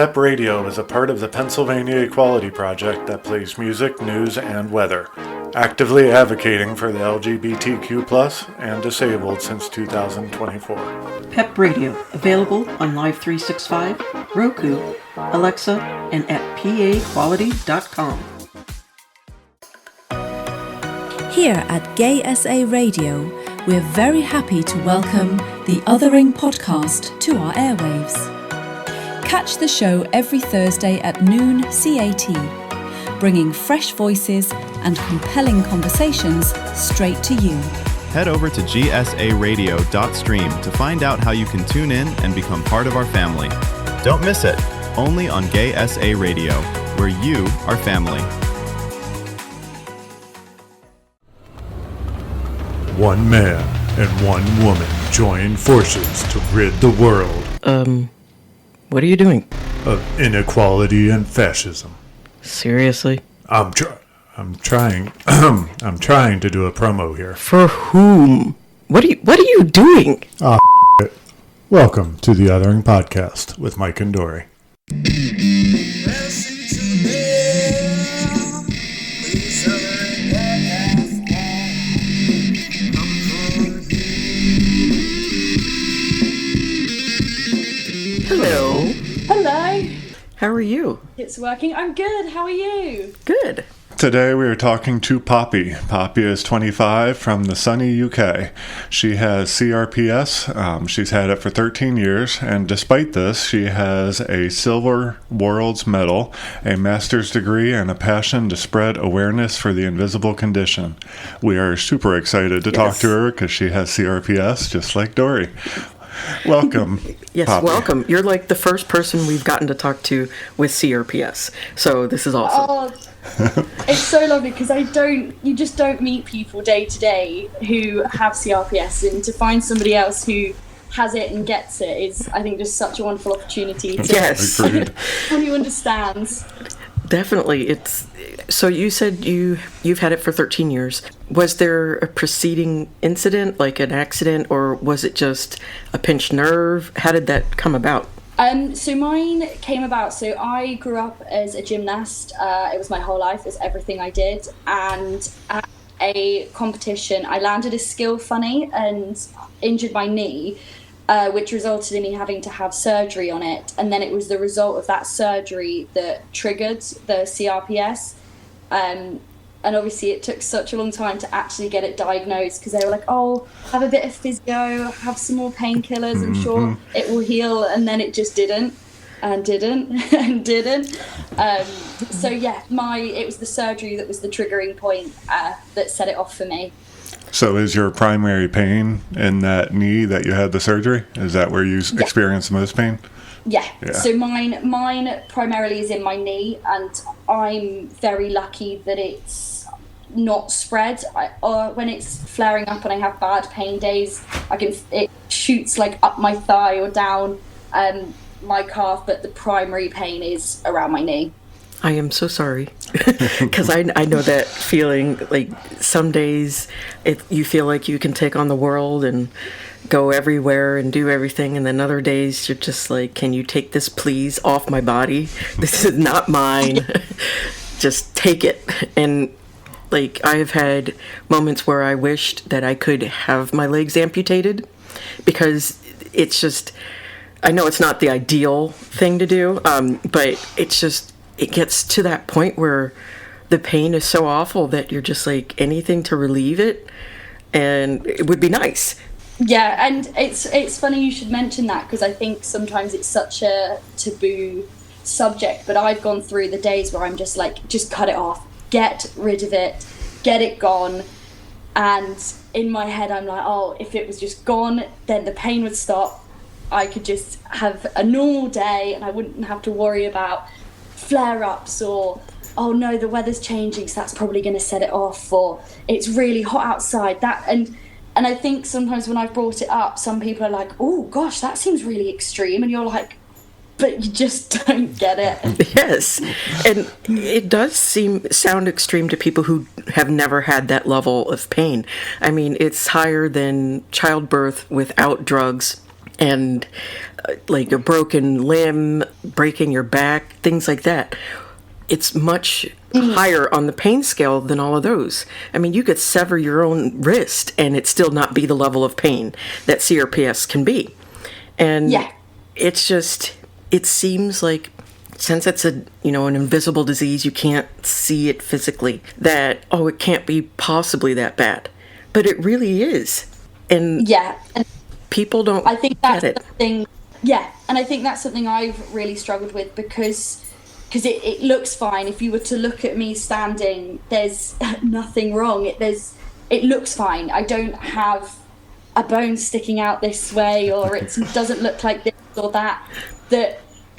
PEP Radio is a part of the Pennsylvania Equality Project that plays music, news, and weather, actively advocating for the LGBTQ+ and disabled since 2024. PEP Radio, available on Live 365, Roku, Alexa, and at paequality.com. Here at Gay SA Radio, we're very happy to welcome the Othering podcast to our airwaves. Catch the show every Thursday at noon CAT, bringing fresh voices and compelling conversations straight to you. Head over to gsaradio.stream to find out how you can tune in and become part of our family. Don't miss it, only on Gay SA Radio, where you are family. One man and one woman join forces to rid the world What are you doing? of inequality and fascism. Seriously? I'm trying I'm trying to do a promo here. For whom? What are you doing? Welcome to the Othering Podcast with Mike and Dory. Hello. Hello. How are you? It's working. I'm good. How are you? Good. Today we are talking to Poppy. Poppy is 25 from the sunny UK. She has CRPS. She's had it for 13 years, and despite this, she has a Silver Worlds Medal, a master's degree, and a passion to spread awareness for the invisible condition. We are super excited to talk to her because she has CRPS, just like Dory. Welcome. Yes, Poppy. welcome. You're like the first person we've gotten to talk to with CRPS, so this is awesome. Oh, it's so lovely because you just don't meet people day to day who have CRPS, and to find somebody else who has it and gets it is, I think, just such a wonderful opportunity to Yes. Agreed. someone who understands. Definitely. So you said you've had it for 13 years. Was there a preceding incident, like an accident, or was it just a pinched nerve? How did that come about? So mine came about, so I grew up as a gymnast. It was my whole life, it was everything I did. And at a competition, I landed a skill funny and injured my knee, which resulted in me having to have surgery on it. And then it was the result of that surgery that triggered the CRPS. And obviously it took such a long time to actually get it diagnosed, because they were like, oh, have a bit of physio, have some more painkillers, I'm sure it will heal. And then it just didn't and didn't and didn't. So yeah, it was the surgery that was the triggering point that set it off for me. So is your primary pain in that knee that you had the surgery? Is that where you experience the most pain? Yeah. Yeah. So mine primarily is in my knee, and I'm very lucky that it's not spread. When it's flaring up and I have bad pain days, it shoots like up my thigh or down my calf, but the primary pain is around my knee. I am so sorry, because I know that feeling. Like some days you feel like you can take on the world and go everywhere and do everything, and then other days you're just like, can you take this please off my body? This is not mine. Just take it. And like, I've had moments where I wished that I could have my legs amputated, because it's just, I know it's not the ideal thing to do, but it gets to that point where the pain is so awful that you're just like, anything to relieve it, and it would be nice. Yeah, and it's funny you should mention that, because I think sometimes it's such a taboo subject, but I've gone through the days where I'm just like, just cut it off, get rid of it, get it gone. And in my head I'm like, oh, if it was just gone, then the pain would stop, I could just have a normal day and I wouldn't have to worry about flare-ups, or oh no, the weather's changing, so that's probably going to set it off, or it's really hot outside. And I think sometimes when I've brought it up, some people are like, oh gosh, that seems really extreme, and you're like, but you just don't get it. Yes, and it does sound extreme to people who have never had that level of pain. I mean, it's higher than childbirth without drugs, and like a broken limb, breaking your back, things like that. It's much higher on the pain scale than all of those. I mean, you could sever your own wrist and it still not be the level of pain that CRPS can be. And it's just, it seems like, since it's an invisible disease, you can't see it physically, that, oh, it can't be possibly that bad. But it really is. And and people don't I think that's get it. something, and I think that's something I've really struggled with because it looks fine. If you were to look at me standing, there's nothing wrong. It looks fine. I don't have a bone sticking out this way, or it doesn't look like this or that.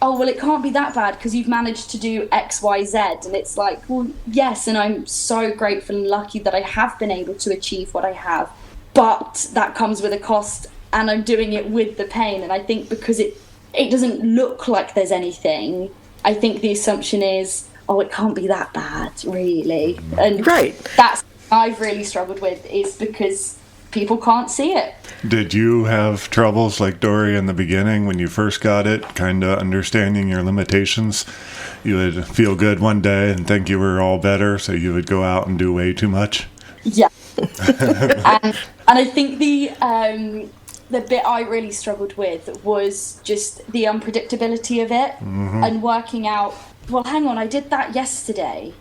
Oh, well, it can't be that bad because you've managed to do X, Y, Z. And it's like, well, yes, and I'm so grateful and lucky that I have been able to achieve what I have. But that comes with a cost, and I'm doing it with the pain. And I think because it doesn't look like there's anything, I think the assumption is, oh, it can't be that bad, really. And that's what I've really struggled with, is because people can't see it. Did you have troubles like Dory in the beginning when you first got it, kind of understanding your limitations? You would feel good one day and think you were all better, so you would go out and do way too much? Yeah. and I think the bit I really struggled with was just the unpredictability of it, and working out, well, hang on, I did that yesterday,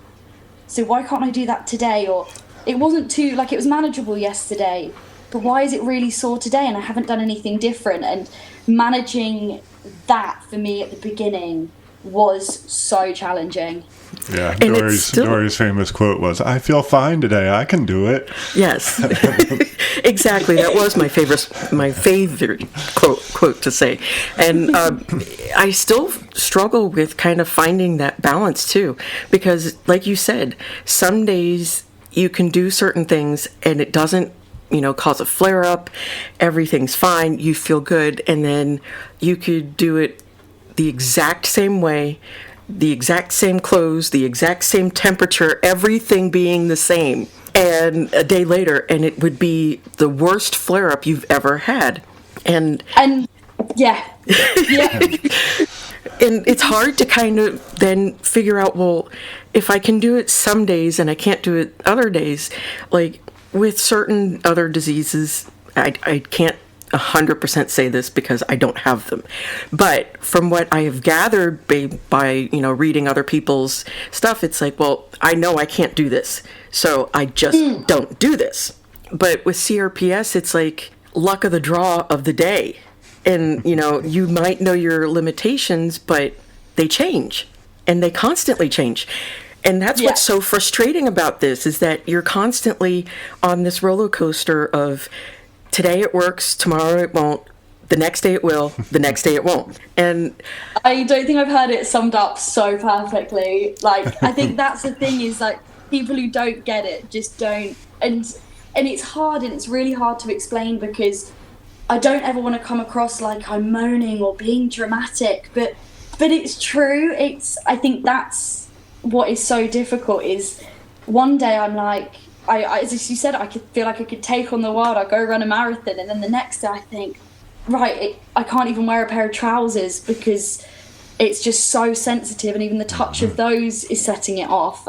so why can't I do that today? Or it wasn't too, like, it was manageable yesterday, but why is it really sore today and I haven't done anything different? And managing that for me at the beginning was so challenging. Yeah, Dory's famous quote was, "I feel fine today. I can do it." Yes, exactly. That was my favorite quote to say. And I still struggle with kind of finding that balance too, because, like you said, some days you can do certain things and it doesn't, cause a flare up. Everything's fine. You feel good, and then you could do it the exact same way, the exact same clothes, the exact same temperature, everything being the same, and a day later, and it would be the worst flare-up you've ever had. And yeah. And it's hard to kind of then figure out, well, if I can do it some days and I can't do it other days, like with certain other diseases, I can't 100% say this because I don't have them. But from what I have gathered by reading other people's stuff, it's like, well, I know I can't do this, so I just don't do this. But with CRPS, it's like luck of the draw of the day. And, you might know your limitations, but they change. And they constantly change. And that's what's so frustrating about this, is that you're constantly on this roller coaster of, today it works, tomorrow it won't, the next day it will, the next day it won't. And I don't think I've heard it summed up so perfectly. Like, I think that's the thing, is like, people who don't get it just don't. And it's hard, and it's really hard to explain, because I don't ever want to come across like I'm moaning or being dramatic, but it's true. I think that's what is so difficult, is one day I'm like, I as you said, I could feel like I could take on the world. I go run a marathon, and then the next day I think, I can't even wear a pair of trousers because it's just so sensitive, and even the touch of those is setting it off.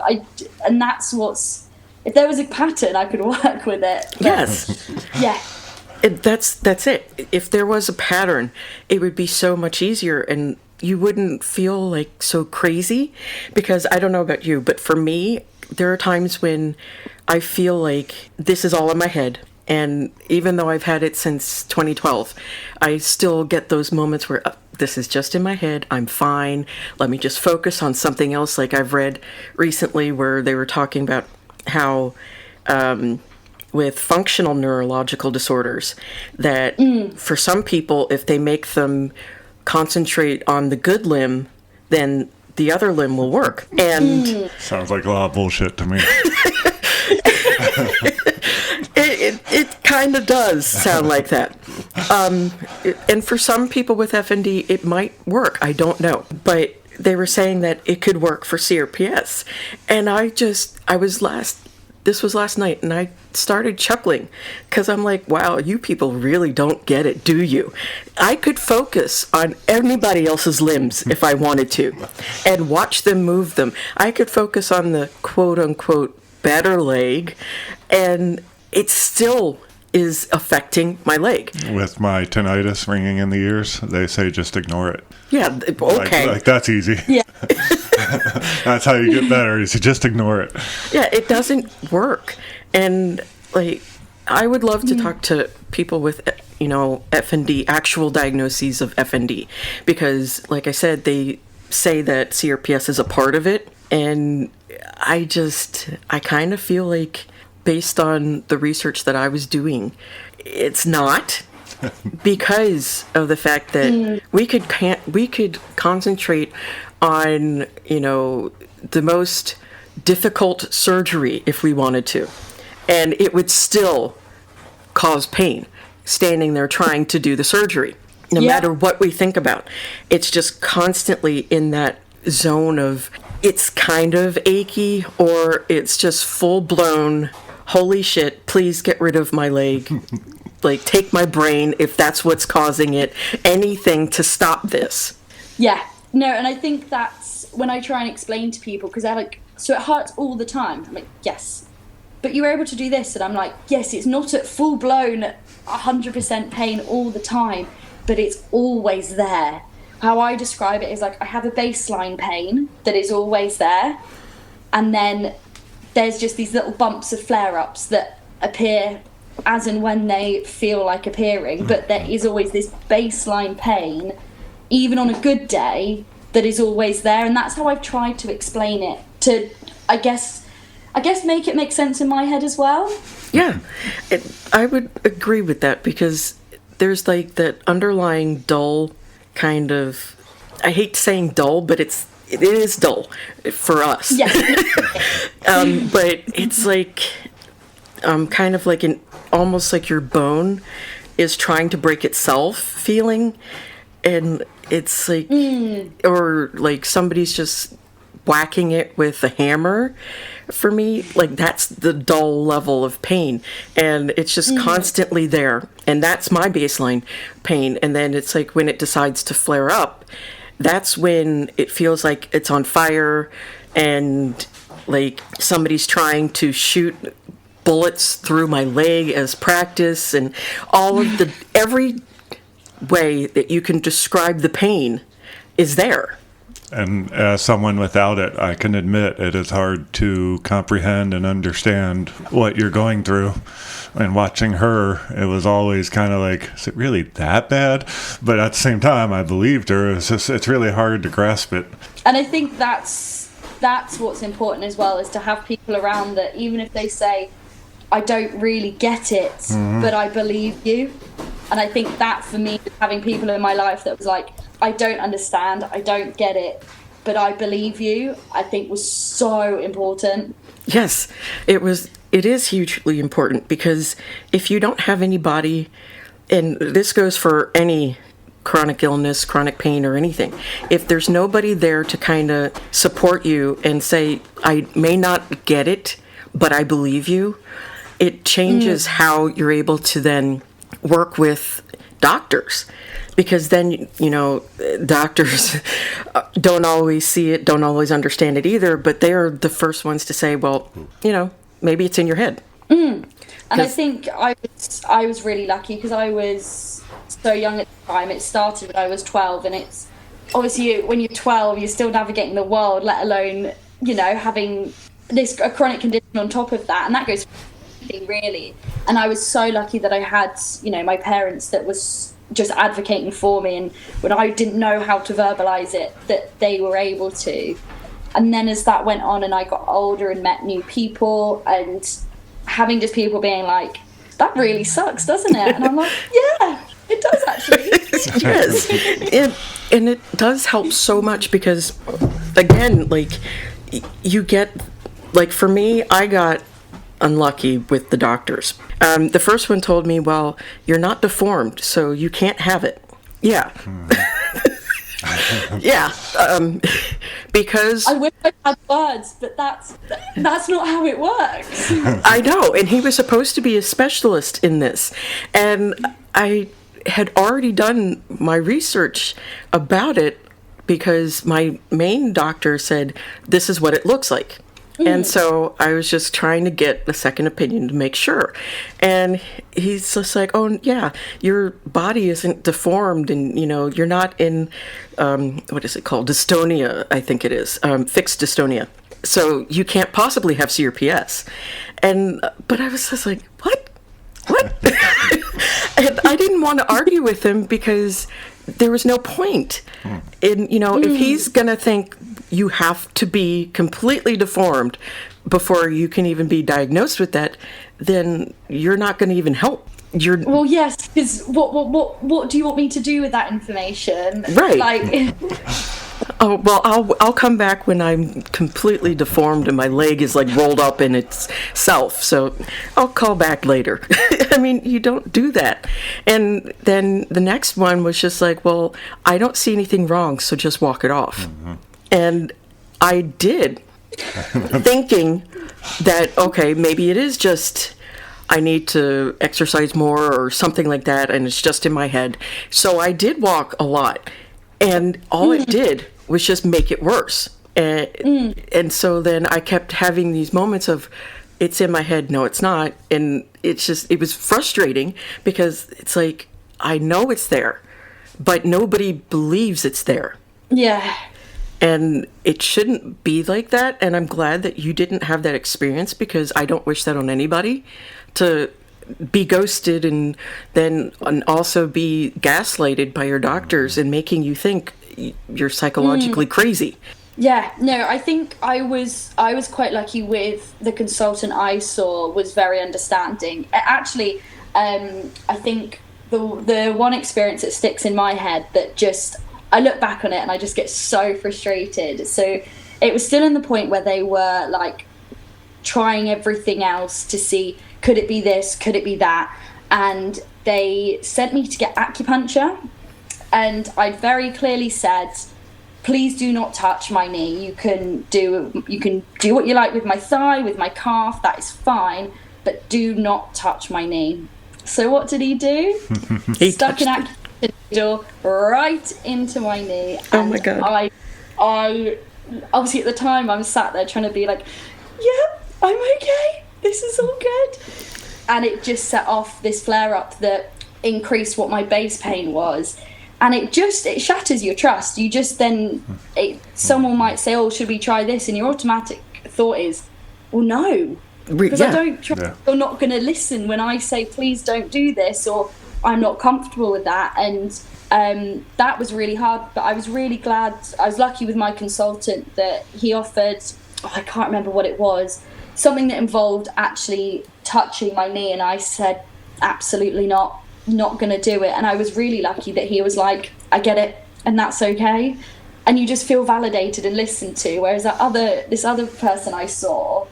And that's if there was a pattern, I could work with it. But, yes, yeah. That's it. If there was a pattern, it would be so much easier, and you wouldn't feel like so crazy. Because I don't know about you, but for me, there are times when I feel like this is all in my head. And even though I've had it since 2012, I still get those moments where this is just in my head. I'm fine. Let me just focus on something else. Like I've read recently where they were talking about how with functional neurological disorders, that for some people, if they make them concentrate on the good limb, then the other limb will work. And sounds like a lot of bullshit to me. It kind of does sound like that. And for some people with FND, it might work. I don't know. But they were saying that it could work for CRPS. And I was this was last night, and I started chuckling because I'm like, wow, you people really don't get it, do you? I could focus on anybody else's limbs if I wanted to and watch them move them. I could focus on the quote unquote better leg, and it still is affecting my leg. With my tinnitus ringing in the ears, they say just ignore it. Yeah, okay. Like that's easy. Yeah. That's how you get better, is you just ignore it. Yeah, it doesn't work. And like, I would love to talk to people with, FND, actual diagnoses of FND, because like I said, they say that CRPS is a part of it. And I kind of feel like, based on the research that I was doing, it's not. Because of the fact that we could concentrate on, the most difficult surgery if we wanted to, and it would still cause pain standing there trying to do the surgery, no matter what we think about. It's just constantly in that zone of it's kind of achy, or it's just full blown, holy shit, please get rid of my leg. Like, take my brain if that's what's causing it. Anything to stop this. Yeah. No, and I think that's when I try and explain to people, because they're like, so it hurts all the time. I'm like, yes. But you were able to do this. And I'm like, yes, it's not at full-blown 100% pain all the time, but it's always there. How I describe it is like, I have a baseline pain that is always there. And then there's just these little bumps of flare-ups that appear as and when they feel like appearing, but there is always this baseline pain, even on a good day, that is always there. And that's how I've tried to explain it, to I guess make it make sense in my head as well. Yeah, I would agree with that, because there's like that underlying dull kind of, I hate saying dull, but it is dull for us. Yes. But it's like kind of like almost like your bone is trying to break itself feeling, and it's like, or like somebody's just whacking it with a hammer. For me, like, that's the dull level of pain, and it's just constantly there, and that's my baseline pain. And then it's like when it decides to flare up, that's when it feels like it's on fire, and like somebody's trying to shoot bullets through my leg as practice, and all of every way that you can describe the pain is there. And as someone without it, I can admit it is hard to comprehend and understand what you're going through. And watching her, it was always kind of like, is it really that bad? But at the same time, I believed her. It's really hard to grasp it. And I think that's what's important as well, is to have people around that, even if they say, I don't really get it, but I believe you. And I think that, for me, having people in my life that was like, I don't understand, I don't get it, but I believe you, I think was so important. Yes, it is hugely important, because if you don't have anybody, and this goes for any chronic illness, chronic pain, or anything, if there's nobody there to kind of support you and say, I may not get it, but I believe you, it changes how you're able to then work with doctors. Because then, doctors don't always see it, don't always understand it either, but they're the first ones to say, well, maybe it's in your head. And I think I was really lucky, because I was so young at the time. It started when I was 12, and it's obviously, when you're 12, you're still navigating the world, let alone, having a chronic condition on top of that, and that goes for everything, really. And I was so lucky that I had, my parents that was just advocating for me, and when I didn't know how to verbalize it, that they were able to. And then as that went on and I got older and met new people, and having just people being like, that really sucks, doesn't it? And I'm like, yeah, it does actually. Yes. And it does help so much, because again, like, you get, like, for me, I got unlucky with the doctors. The first one told me, well, you're not deformed, so you can't have it. Yeah. Yeah. because I wish I had words, but that's not how it works. I know, and he was supposed to be a specialist in this, and I had already done my research about it because my main doctor said this is what it looks like. And so I was just trying to get a second opinion to make sure. And he's just like, oh, yeah, your body isn't deformed and, you're not in, what is it called? Dystonia, I think it is, fixed dystonia. So you can't possibly have CRPS. But I was just like, what? And I didn't want to argue with him because there was no point. And, if he's going to think you have to be completely deformed before you can even be diagnosed with that, then you're not going to even help. Well, yes, because what do you want me to do with that information? Right. Like... Oh, well, I'll come back when I'm completely deformed and my leg is like rolled up in itself. So I'll call back later. I mean, you don't do that. And then the next one was just like, well, I don't see anything wrong, so just walk it off. Mm-hmm. And I did, thinking that, okay, maybe it is just I need to exercise more or something like that, and it's just in my head. So I did walk a lot. And all it did was just make it worse. And so then I kept having these moments of, it's in my head, no, it's not. And it was frustrating because it's like, I know it's there, but nobody believes it's there. Yeah. And it shouldn't be like that. And I'm glad that you didn't have that experience because I don't wish that on anybody, to be ghosted and then also be gaslighted by your doctors and making you think you're psychologically crazy. Yeah, no, I think I was quite lucky with the consultant I saw, was very understanding. Actually, I think the one experience that sticks in my head that just, I look back on it and I just get so frustrated. So it was still in the point where they were like trying everything else to see, could it be this? Could it be that? And they sent me to get acupuncture. And I'd very clearly said, please do not touch my knee. You can do what you like with my thigh, with my calf. That is fine. But do not touch my knee. So what did he do? He stuck an acupuncture needle right into my knee. Oh my God. I obviously at the time I'm sat there trying to be like, yeah, I'm okay. This is all good. And it just set off this flare-up that increased what my base pain was. And it shatters your trust. You just then, someone might say, oh, should we try this? And your automatic thought is, well, no. Because I don't trust you're not going to listen when I say, please don't do this, or I'm not comfortable with that. And that was really hard. But I was really glad, I was lucky with my consultant that he offered, I can't remember what it was, something that involved actually touching my knee, and I said, absolutely not going to do it. And I was really lucky that he was like, I get it, and that's okay. And you just feel validated and listened to, whereas this other person I saw,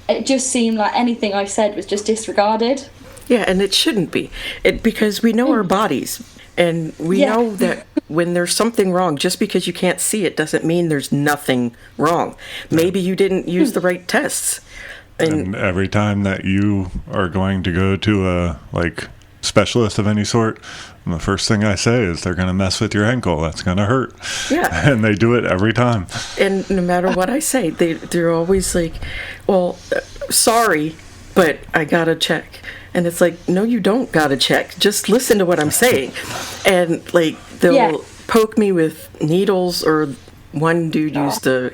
it just seemed like anything I said was just disregarded. Yeah, and it shouldn't be. Because we know our bodies, and we know that when there's something wrong, just because you can't see it doesn't mean there's nothing wrong. Maybe you didn't use the right tests. And every time that you are going to go to a specialist of any sort, the first thing I say is they're going to mess with your ankle. That's going to hurt. Yeah. And they do it every time. And no matter what I say, they're always like, well, sorry, but I got to check. And it's like, no, you don't got to check. Just listen to what I'm saying. And they'll poke me with needles, or one dude used a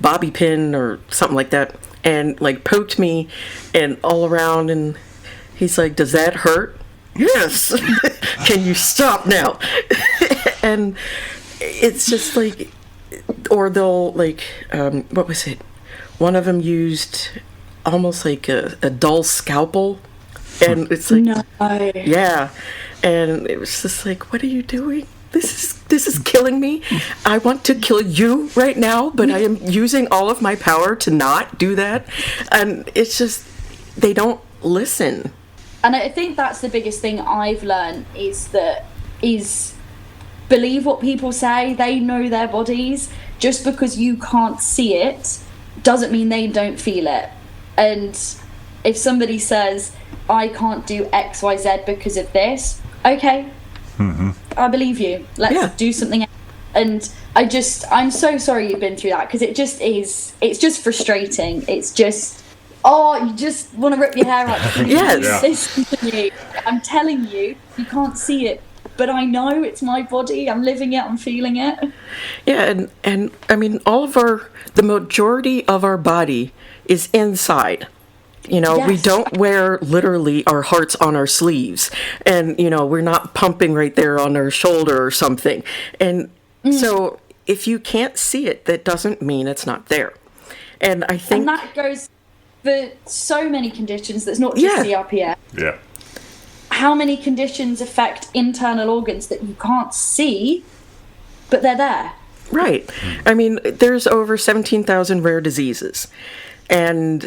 bobby pin or something like that, and poked me and all around, and he's like, does that hurt? Yes. Can you stop now? And it's just or they'll what was it? One of them used almost like a dull scalpel, and it's like, no. Yeah. And it was just like, what are you doing? This is killing me. I want to kill you right now, but I am using all of my power to not do that. And it's just, they don't listen. And I think that's the biggest thing I've learned is believe what people say. They know their bodies. Just because you can't see it doesn't mean they don't feel it. And if somebody says, I can't do XYZ because of this, okay, I believe you. Let's do something else. And I'm so sorry you've been through that, because it's just frustrating. It's just, you just want to rip your hair out. Yes. Listen to me. I'm telling you, you can't see it, but I know it's my body. I'm living it. I'm feeling it. Yeah, and I mean, the majority of our body is inside. You know, we don't wear literally our hearts on our sleeves, and, you know, we're not pumping right there on our shoulder or something. And so if you can't see it, that doesn't mean it's not there. And I think... And that goes for so many conditions. That's not just CRPS. Yeah. How many conditions affect internal organs that you can't see, but they're there? Right. I mean, there's over 17,000 rare diseases. And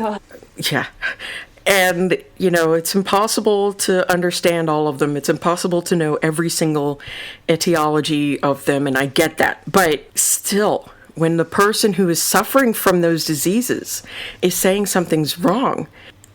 and, you know, it's impossible to understand all of them. It's impossible to know every single etiology of them, and I get that. But still, when the person who is suffering from those diseases is saying something's wrong,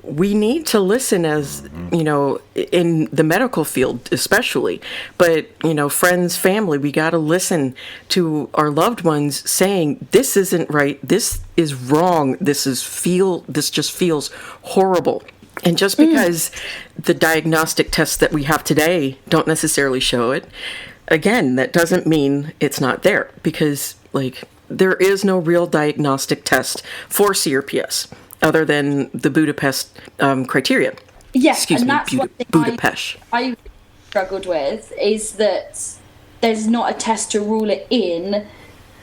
we need to listen, as, you know, in the medical field especially, but, you know, friends, family, we got to listen to our loved ones saying, this isn't right, this is wrong, this just feels horrible. And just because the diagnostic tests that we have today don't necessarily show it, again, that doesn't mean it's not there, because, like, there is no real diagnostic test for CRPS. Other than the Budapest criteria. Yes, Excuse and me, that's one thing Budapest. I struggled with, is that there's not a test to rule it in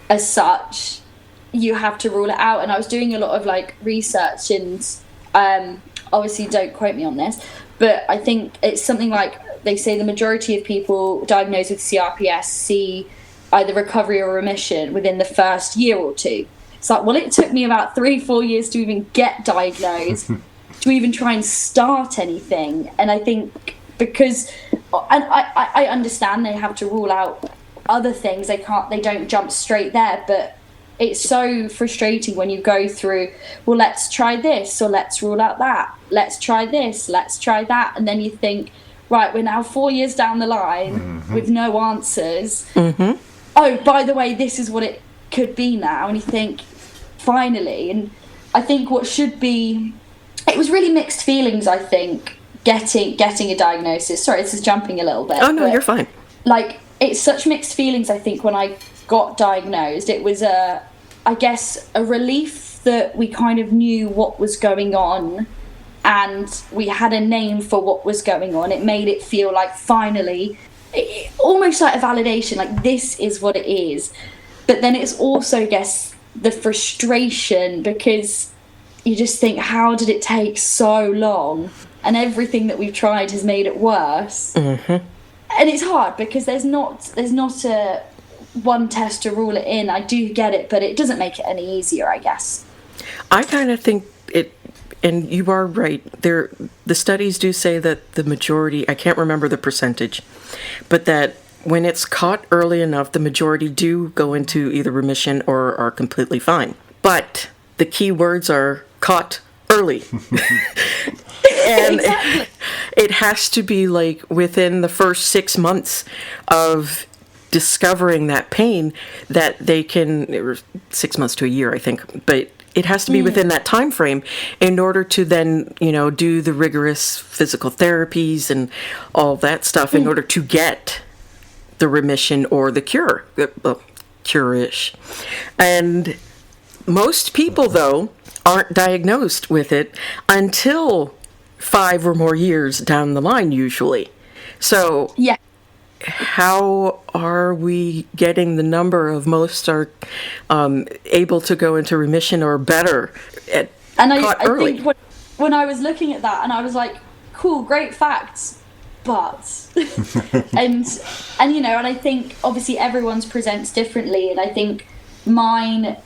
as such. You have to rule it out. And I was doing a lot of like research, and obviously don't quote me on this, but I think it's something like, they say the majority of people diagnosed with CRPS see either recovery or remission within the first year or two. It's like, well, it took me about 3-4 years to even get diagnosed, to even try and start anything. And I think because, and I understand they have to rule out other things. They don't jump straight there, but it's so frustrating when you go through, well, let's try this, or let's rule out that. Let's try this, let's try that. And then you think, right, we're now 4 years down the line with no answers. Oh, by the way, this is what it could be now. And you think, finally. And I think what should be, it was really mixed feelings, I think, getting a diagnosis. Sorry, this is jumping a little bit. Oh no, you're fine. Like, it's such mixed feelings, I think, when I got diagnosed. It was I guess a relief that we kind of knew what was going on, and we had a name for what was going on. It made it feel like, finally, almost like a validation, like, this is what it is. But then it's also, I guess, the frustration, because you just think, how did it take so long? And everything that we've tried has made it worse. And it's hard, because there's not a one test to rule it in. I do get it, but it doesn't make it any easier, I guess. I kind of think it, and you are right, the studies do say that the majority, I can't remember the percentage, but that when it's caught early enough, the majority do go into either remission or are completely fine. But the key words are caught early. And exactly. It has to be like within the first 6 months of discovering that pain that they can, or 6 months to a year, I think, but it has to be within that time frame in order to then, you know, do the rigorous physical therapies and all that stuff in order to get the remission or the cure, cure-ish. And most people, though, aren't diagnosed with it until 5 or more years down the line, usually. So how are we getting the number of most are able to go into remission or better caught early? I think when I was looking at that, and I was like, cool, great facts, but and you know, and I think obviously everyone's presents differently, and I think mine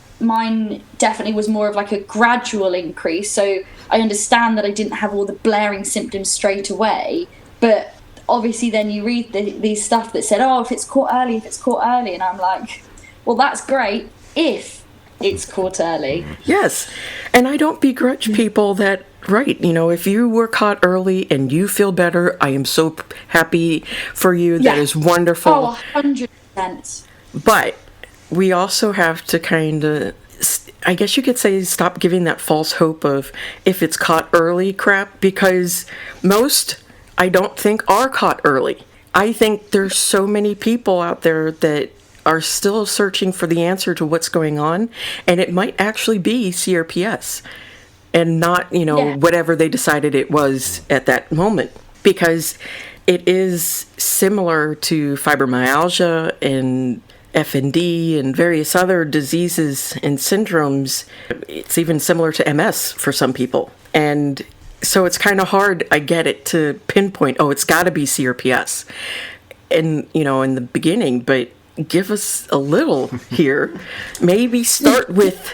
definitely was more of like a gradual increase. So I understand that I didn't have all the blaring symptoms straight away, but obviously then you read these stuff that said, oh, if it's caught early, and I'm like, well, that's great if it's caught early. Yes. And I don't begrudge people that, right, if you were caught early and you feel better, I am so happy for you. That is wonderful. Oh, 100%. But we also have to kind of, I guess you could say, stop giving that false hope of if it's caught early crap, because most, I don't think, are caught early. I think there's so many people out there that are still searching for the answer to what's going on, and it might actually be CRPS and not, whatever they decided it was at that moment, because it is similar to fibromyalgia and FND and various other diseases and syndromes. It's even similar to MS for some people. And so it's kind of hard, I get it, to pinpoint, it's got to be CRPS. And, in the beginning, but give us a little here. Maybe start with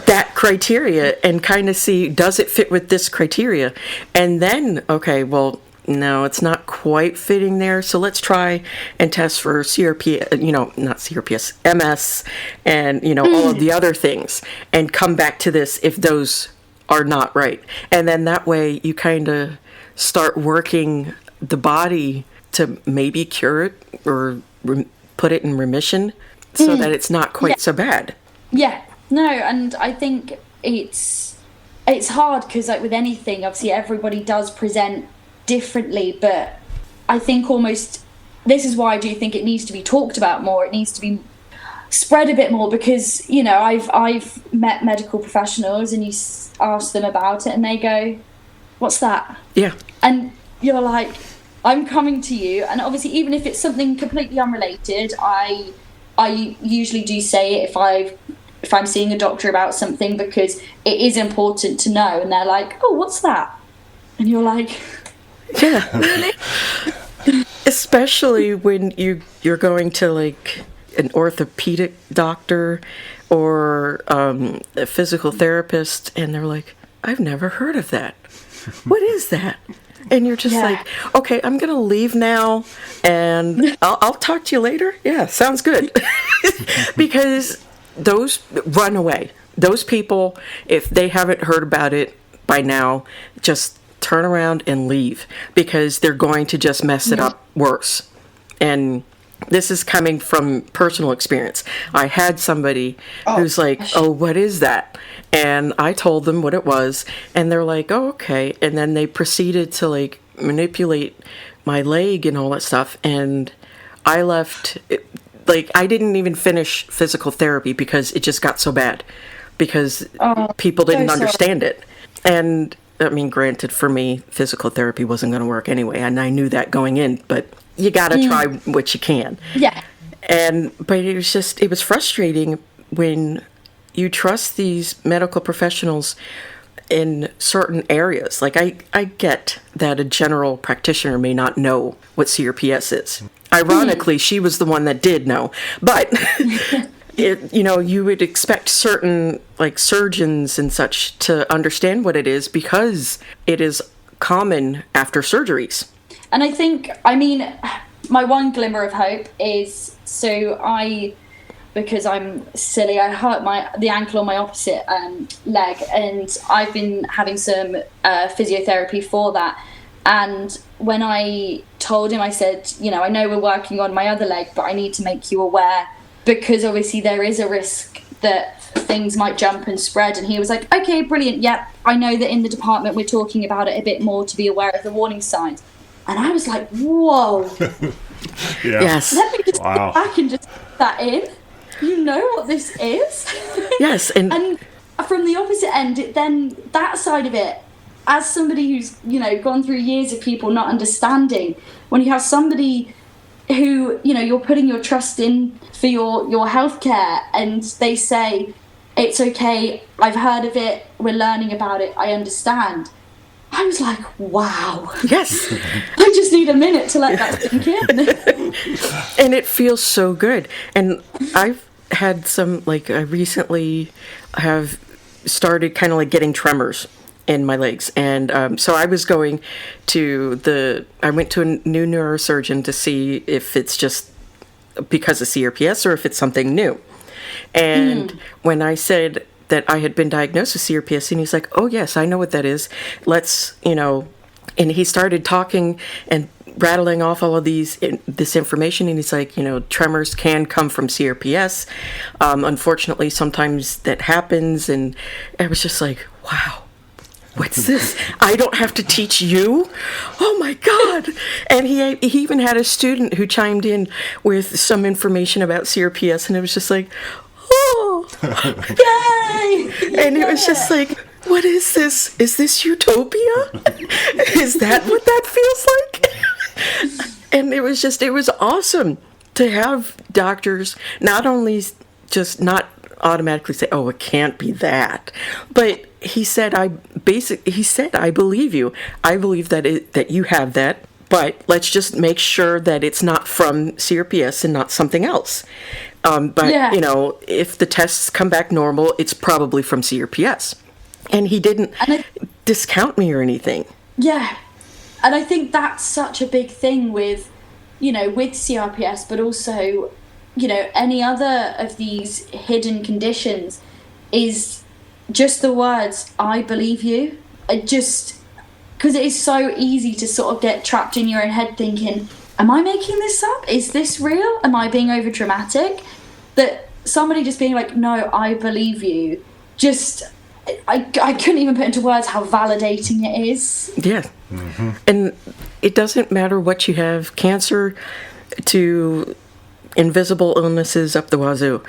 that criteria and kind of see, does it fit with this criteria? And then, okay, well, no, it's not quite fitting there. So let's try and test for CRPS, not CRPS, MS, and, all of the other things, and come back to this if those are not right. And then that way you kind of start working the body to maybe cure it or put it in remission so that it's not quite so bad. Yeah, no, and I think it's hard because, like with anything, obviously everybody does present differently, but I think almost this is why I do think it needs to be talked about more. It needs to be spread a bit more, because I've met medical professionals and you ask them about it and they go, what's that? Yeah. And you're like, I'm coming to you, and obviously even if it's something completely unrelated, I usually do say it if I'm seeing a doctor about something, because it is important to know. And they're like, oh, what's that? And you're like, yeah. Really? Especially when you're going to like an orthopedic doctor or a physical therapist, and they're like, I've never heard of that. What is that? And you're just like, okay, I'm going to leave now, and I'll talk to you later. Yeah, sounds good. Because those run away. Those people, if they haven't heard about it by now, just turn around and leave, because they're going to just mess it up worse. And this is coming from personal experience. I had somebody who's like, oh, what is that? And I told them what it was, and they're like, oh, okay. And then they proceeded to like manipulate my leg and all that stuff. And I left, like, I didn't even finish physical therapy because it just got so bad, because people didn't understand it. And I mean, granted, for me, physical therapy wasn't going to work anyway, and I knew that going in, but you got to try what you can. Yeah. But it was frustrating when you trust these medical professionals in certain areas. Like, I get that a general practitioner may not know what CRPS is. Ironically, she was the one that did know, but you would expect certain like surgeons and such to understand what it is, because it is common after surgeries. And I think, my one glimmer of hope is, because I'm silly, I hurt the ankle on my opposite leg, and I've been having some physiotherapy for that. And when I told him, I said, I know we're working on my other leg, but I need to make you aware, because obviously there is a risk that things might jump and spread. And he was like, okay, brilliant. Yep, I know that in the department we're talking about it a bit more to be aware of the warning signs. And I was like, whoa. Yes. Let me just go back and just put that in. You know what this is? Yes. And from the opposite end, then that side of it, as somebody who's, gone through years of people not understanding, when you have somebody who, you're putting your trust in for your healthcare, and they say, it's okay, I've heard of it, we're learning about it, I understand. I was like, wow. Yes. I just need a minute to let that sink in. And it feels so good. And I've had some, I recently have started kind of like getting tremors. in my legs. And so I was going I went to a new neurosurgeon to see if it's just because of CRPS or if it's something new. And when I said that I had been diagnosed with CRPS, and he's like, oh yes, I know what that is. Let's, and he started talking and rattling off all of this information, and he's like, tremors can come from CRPS. Unfortunately, sometimes that happens, and I was just like, wow, what's this? I don't have to teach you? Oh my God. And he even had a student who chimed in with some information about CRPS, and it was just like, oh, yay! And it was just like, what is this? Is this utopia? Is that what that feels like? And it was awesome to have doctors not only just not automatically say, oh, it can't be that, but he said, I believe you. I believe that you have that, but let's just make sure that it's not from CRPS and not something else. If the tests come back normal, it's probably from CRPS. And he didn't discount me or anything. Yeah. And I think that's such a big thing with CRPS, but also, any other of these hidden conditions is just the words, I believe you. Because it is so easy to sort of get trapped in your own head thinking, am I making this up? Is this real? Am I being over dramatic? That somebody just being like, no, I believe you. I couldn't even put into words how validating it is. Yeah. Mm-hmm. And it doesn't matter what you have, cancer to invisible illnesses up the wazoo.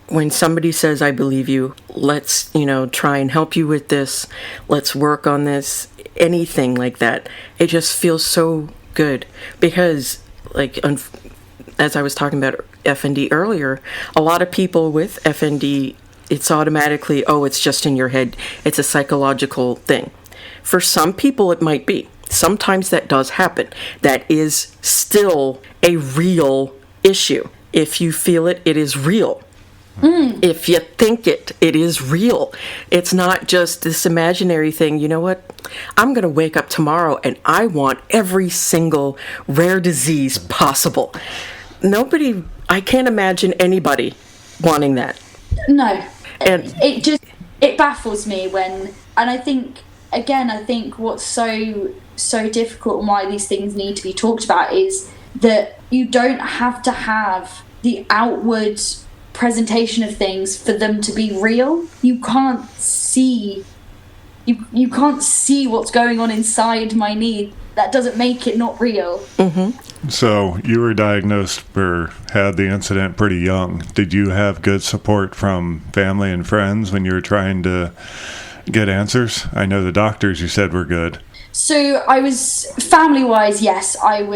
When somebody says, I believe you, let's, try and help you with this. Let's work on this. Anything like that. It just feels so good because, as I was talking about FND earlier, a lot of people with FND, it's automatically, oh, it's just in your head. It's a psychological thing. For some people, it might be. Sometimes that does happen. That is still a real issue. If you feel it, it is real. If you think it is real. It's not just this imaginary thing. You know what? I'm going to wake up tomorrow and I want every single rare disease possible. I can't imagine anybody wanting that. No. And it baffles me and I think what's so difficult and why these things need to be talked about is that you don't have to have the outward presentation of things for them to be real. You can't see what's going on inside my knee. That doesn't make it not real. Mm-hmm. So you were diagnosed or had the incident pretty young. Did you have good support from family and friends when you were trying to get answers? I know the doctors you said were good. So I was, family-wise, yes, I'm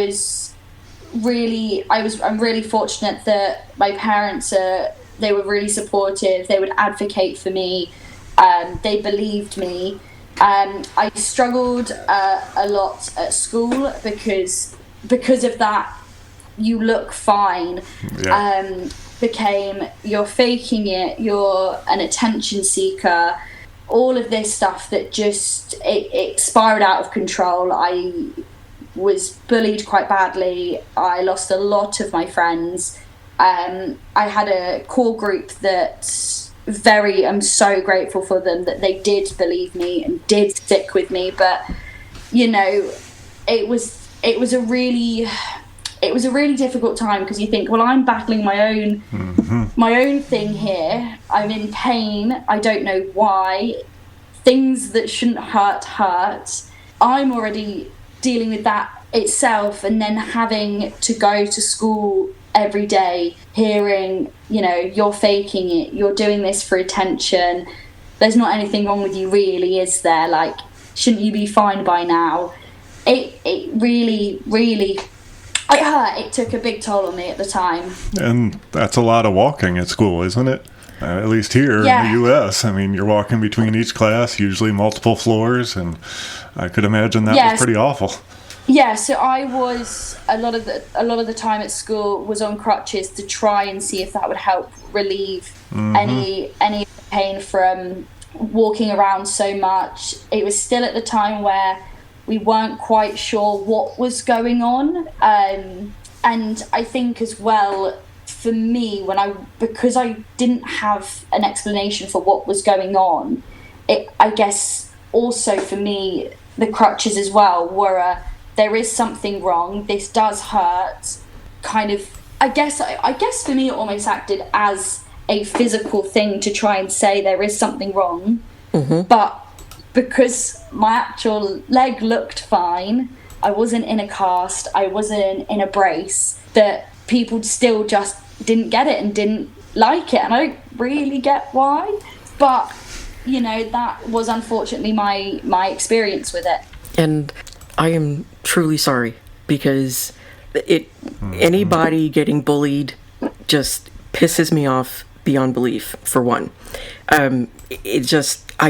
really fortunate that my parents they were really supportive. They would advocate for me. They believed me. I struggled a lot at school because of that. You look fine. Yeah. Became you're faking it. You're an attention seeker. All of this stuff that just it spiraled out of control. I was bullied quite badly. I lost a lot of my friends. I had a core group that I'm so grateful for them that they did believe me and did stick with me. But it was a really difficult time because you think, well, I'm battling my own thing here. I'm in pain. I don't know why. Things that shouldn't hurt. I'm already dealing with that itself, and then having to go to school every day hearing, you're faking it, you're doing this for attention, there's not anything wrong with you really, is there? Like, shouldn't you be fine by now? It really it hurt. It took a big toll on me at the time. And that's a lot of walking at school, isn't it? At least here in the U.S. I mean, you're walking between each class, usually multiple floors, and I could imagine that was pretty awful. Yeah, so I was a lot of the time at school was on crutches to try and see if that would help relieve any pain from walking around so much. It was still at the time where we weren't quite sure what was going on. And I think as well, for me, because I didn't have an explanation for what was going on, I guess also for me, the crutches as well were there is something wrong, this does hurt, kind of. I guess for me it almost acted as a physical thing to try and say there is something wrong. But because my actual leg looked fine, I wasn't in a cast, I wasn't in a brace, that people still just didn't get it and didn't like it, and I don't really get why, but you know, that was unfortunately my experience with it. And I am truly sorry, because anybody getting bullied just pisses me off beyond belief, for one. I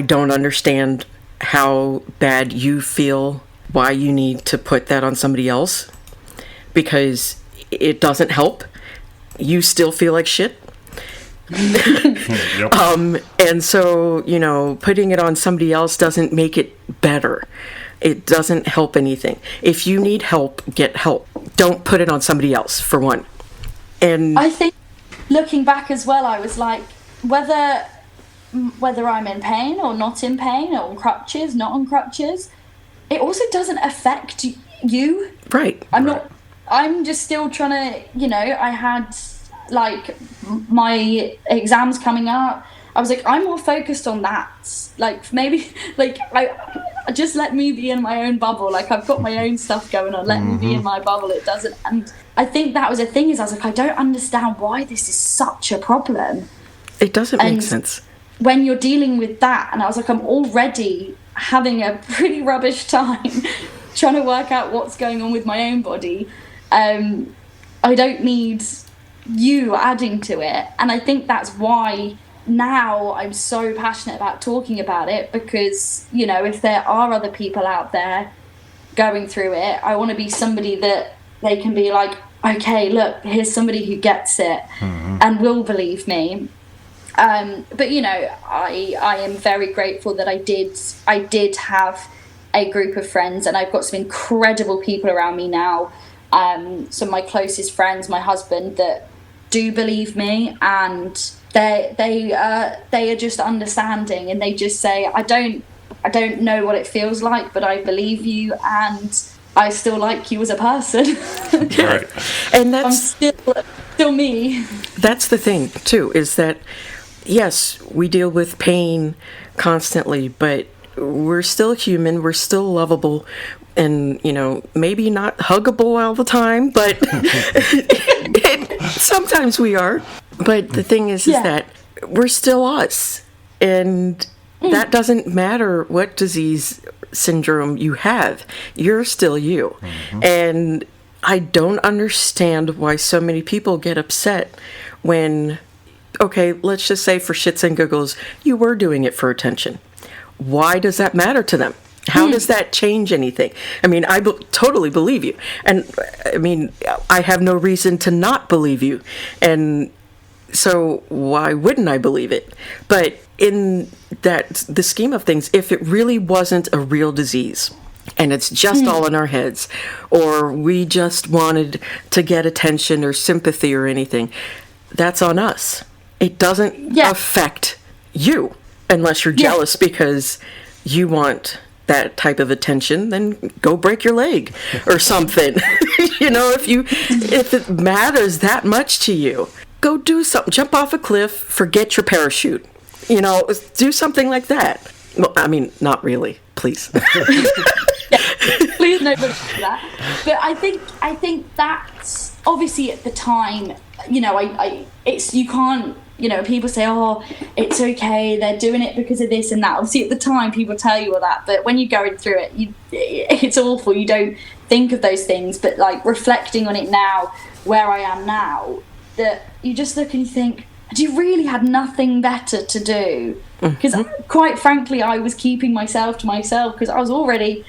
don't understand how bad you feel, why you need to put that on somebody else, because it doesn't help. You still feel like shit. Yep. And so, you know, putting it on somebody else doesn't make it better. It doesn't help anything. If you need help, get help. Don't put it on somebody else, for one. And I think, looking back as well, I was like, whether I'm in pain or not in pain, or on crutches, not on crutches, it also doesn't affect you. Right. I'm just still trying to, you know, I had like my exams coming up. I was like, I'm more focused on that. Like, maybe, like, I just let me be in my own bubble. Like, I've got my own stuff going on. Let me be in my bubble. It doesn't. And I think that was the thing, is I was like, I don't understand why this is such a problem. It doesn't make sense. When you're dealing with that, and I was like, I'm already having a pretty rubbish time trying to work out what's going on with my own body. I don't need you adding to it. And I think that's why now I'm so passionate about talking about it, because, you know, if there are other people out there going through it, I want to be somebody that they can be like, okay, look, here's somebody who gets it and will believe me. But, you know, I am very grateful that I did have a group of friends, and I've got some incredible people around me now. Some of my closest friends, my husband, that do believe me, and they are just understanding, and they just say, I don't know what it feels like, but I believe you, and I still like you as a person. Right. And that's I'm still me. That's the thing too, is that yes, we deal with pain constantly, but we're still human, we're still lovable, and, you know, maybe not huggable all the time, but sometimes we are. But the thing is that we're still us, and that doesn't matter what disease syndrome you have. You're still you. And I don't understand why so many people get upset when, okay, let's just say for shits and giggles, you were doing it for attention. Why does that matter to them? How does that change anything? I mean, I totally believe you. And I mean, I have no reason to not believe you. And so why wouldn't I believe it? But in the scheme of things, if it really wasn't a real disease, and it's just all in our heads, or we just wanted to get attention or sympathy or anything, that's on us. It doesn't affect you unless you're jealous because you want that type of attention. Then go break your leg or something. You know, if it matters that much to you, go do something. Jump off a cliff, forget your parachute. You know, do something like that. Well, I mean, not really, please. Please nobody do that. But I think that's obviously at the time, you know, it's, you can't, you know, people say, oh, it's okay, they're doing it because of this and that. Obviously at the time people tell you all that, but when you're going through it, it's awful. You don't think of those things, but like reflecting on it now, where I am now, that you just look and you think, you really had nothing better to do. Because quite frankly, I was keeping myself to myself because I was already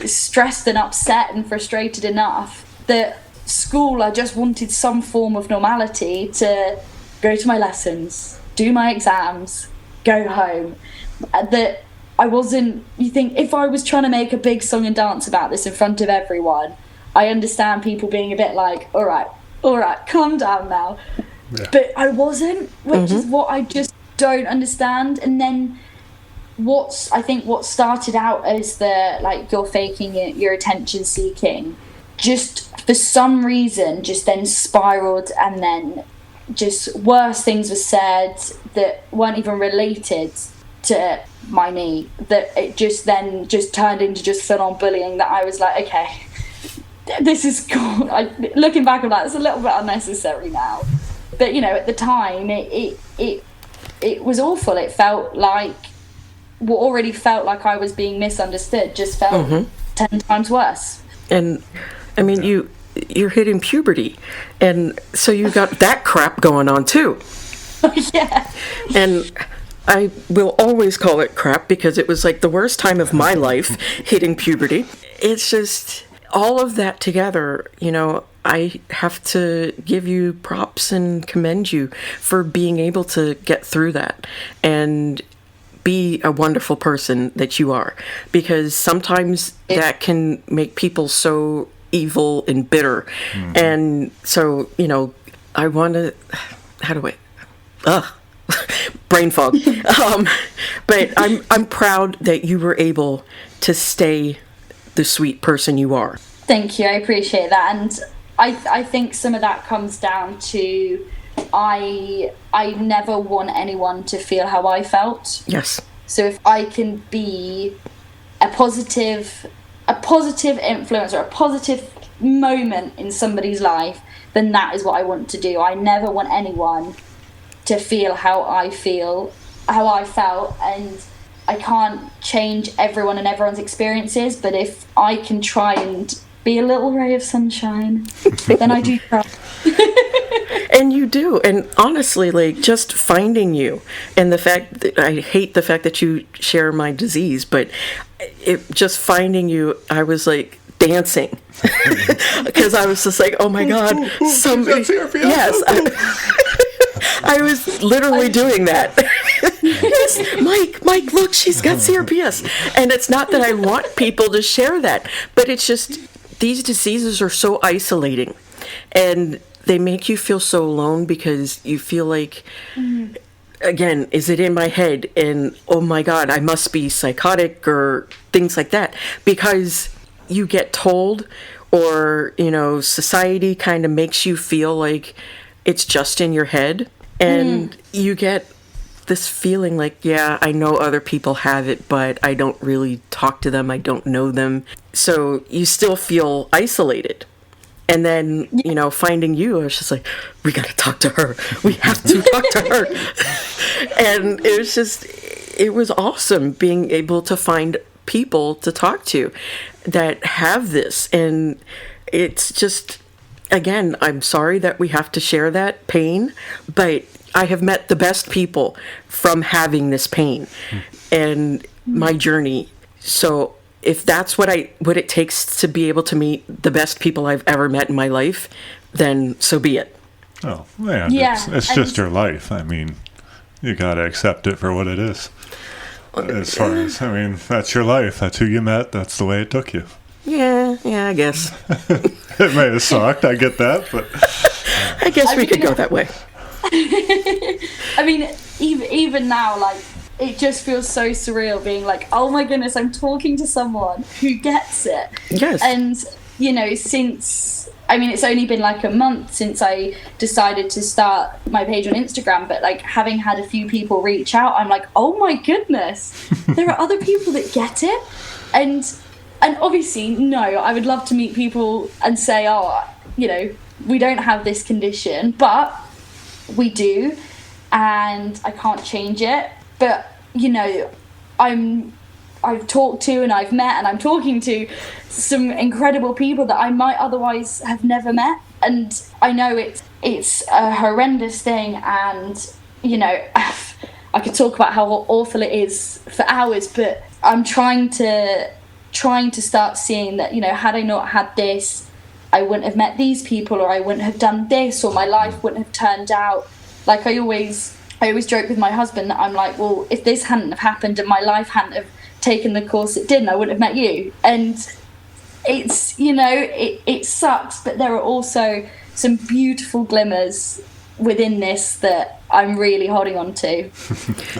stressed and upset and frustrated enough that school, I just wanted some form of normality to go to my lessons, do my exams, go home. that I wasn't, you think, if I was trying to make a big song and dance about this in front of everyone, I understand people being a bit like, all right, calm down now. Yeah. But I wasn't, which is what I just don't understand. And then what started out as the, like, you're faking it, you're attention seeking, just for some reason just then spiraled, and then just worse things were said that weren't even related to my knee, that it just turned into just full-on bullying, that I was like, okay, this is cool. Looking back on that, it's a little bit unnecessary now, but at the time it was awful. It felt like what already felt like I was being misunderstood just felt 10 times worse. And I mean, you're hitting puberty, and so you got that crap going on too. Yeah. And I will always call it crap because it was like the worst time of my life, hitting puberty. It's just all of that together, I have to give you props and commend you for being able to get through that and be a wonderful person that you are, because sometimes that can make people so evil and bitter. And so, I want to, brain fog. But I'm proud that you were able to stay the sweet person you are. Thank you, I appreciate that. And I think some of that comes down to I never want anyone to feel how I felt. Yes. So if I can be a positive influence or a positive moment in somebody's life, then that is what I want to do. I never want anyone to feel how I felt, and I can't change everyone and everyone's experiences, but if I can try and be a little ray of sunshine, then I do try. And you do. And honestly, like, just finding you, and the fact that I hate the fact that you share my disease, but just finding you, I was like dancing because I was just like, oh my God, somebody. Yes. I was literally doing that. Yes, Mike, look, she's got CRPS. And it's not that I want people to share that, but it's just these diseases are so isolating, and they make you feel so alone because you feel like, again, is it in my head? And oh my God, I must be psychotic or things like that, because you get told, or, society kind of makes you feel like it's just in your head. And you get this feeling like, yeah, I know other people have it, but I don't really talk to them. I don't know them. So you still feel isolated. And then, finding you, I was just like, we got to talk to her. We have to talk to her. And it was awesome being able to find people to talk to that have this. And it's just, again, I'm sorry that we have to share that pain, but I have met the best people from having this pain and my journey. So if that's what it takes to be able to meet the best people I've ever met in my life, then so be it. Oh, man, it's just your life. I mean, you got to accept it for what it is. As far as, that's your life. That's who you met. That's the way it took you. Yeah, I guess. It may have sucked, I get that, but I guess we could go that way. I mean, even now, like, it just feels so surreal being like, oh my goodness, I'm talking to someone who gets it. Yes. And, since, it's only been like a month since I decided to start my page on Instagram, but like having had a few people reach out, I'm like, oh my goodness, there are other people that get it. And obviously, no, I would love to meet people and say, oh, we don't have this condition, but we do, and I can't change it. But, I've talked to and I've met and I'm talking to some incredible people that I might otherwise have never met. And I know it's a horrendous thing, and, I could talk about how awful it is for hours, but I'm trying to start seeing that, had I not had this, I wouldn't have met these people, or I wouldn't have done this, or my life wouldn't have turned out like I always I always joke with my husband that I'm like, well, if this hadn't have happened and my life hadn't have taken the course it did, I wouldn't have met you. And it's, you know, it sucks, but there are also some beautiful glimmers within this that I'm really holding on to.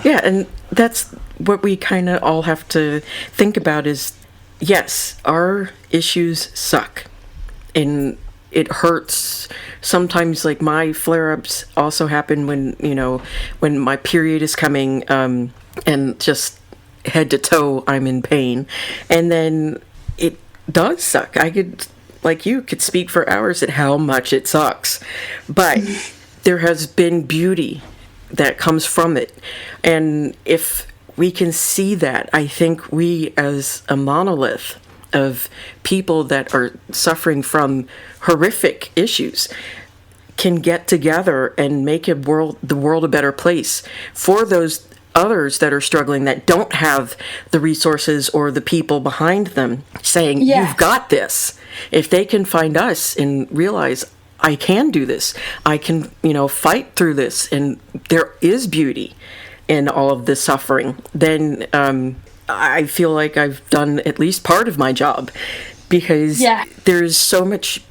Yeah, and that's what we kind of all have to think about is, yes, our issues suck. And it hurts. Sometimes, like, my flare-ups also happen when, you know, when my period is coming, and just head to toe, I'm in pain. And then it does suck. I could, like you, could speak for hours at how much it sucks. But there has been beauty that comes from it. And if we can see that, I think we, as a monolith of people that are suffering from horrific issues, can get together and make the world a better place for those others that are struggling, that don't have the resources or the people behind them saying, you've got this. If they can find us and realize, I can do this, I can, you know, fight through this, and there is beauty in all of this suffering, then I feel like I've done at least part of my job, because there's so much,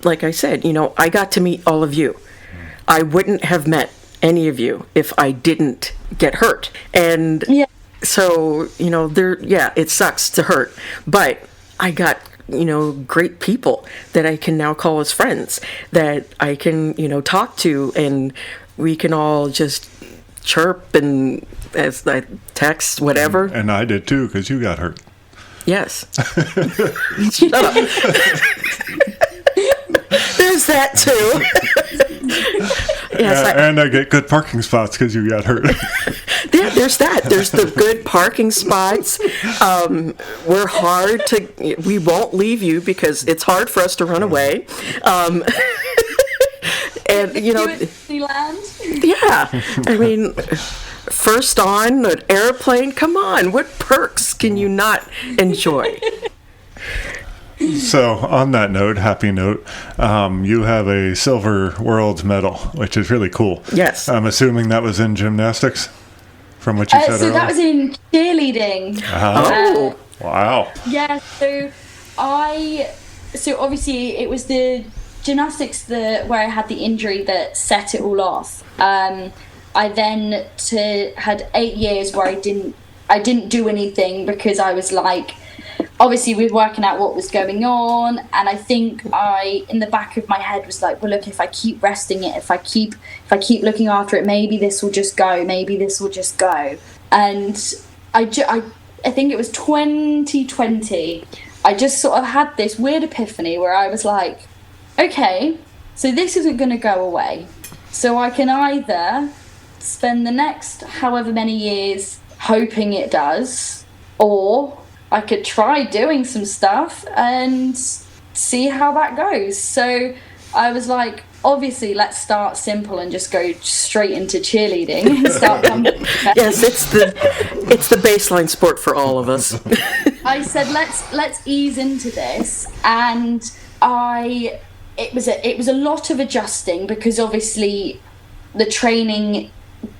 like I said, you know, I got to meet all of you. I wouldn't have met any of you if I didn't get hurt. And so, you know, it sucks to hurt, but I got, you know, great people that I can now call as friends, that I can, you know, talk to, and we can all just chirp and as I text, whatever. And I did too, because you got hurt. Yes. Shut up. There's that too. Yes, and I get good parking spots because you got hurt. Yeah, there's that. There's the good parking spots. We're hard to. We won't leave you because it's hard for us to run away. And you know, yeah. I mean, first on an airplane. Come on, what perks can you not enjoy? So, on that note, happy note, you have a silver world medal, which is really cool. Yes. I'm assuming that was in gymnastics, from what you said earlier? So that was in cheerleading. Oh, wow. Yeah, so obviously it was the gymnastics where I had the injury that set it all off. I then had 8 years where I didn't do anything because I was like, obviously we were working out what was going on, and I think in the back of my head was like, well, look, if I keep resting it, if I keep looking after it, maybe this will just go, and I think it was 2020, I just sort of had this weird epiphany where I was like, okay, so this isn't going to go away, so I can either spend the next however many years hoping it does, or I could try doing some stuff and see how that goes. So I was like, obviously, let's start simple and just go straight into cheerleading and start. Yes, it's the baseline sport for all of us. I said, let's ease into this, and it was a lot of adjusting, because obviously the training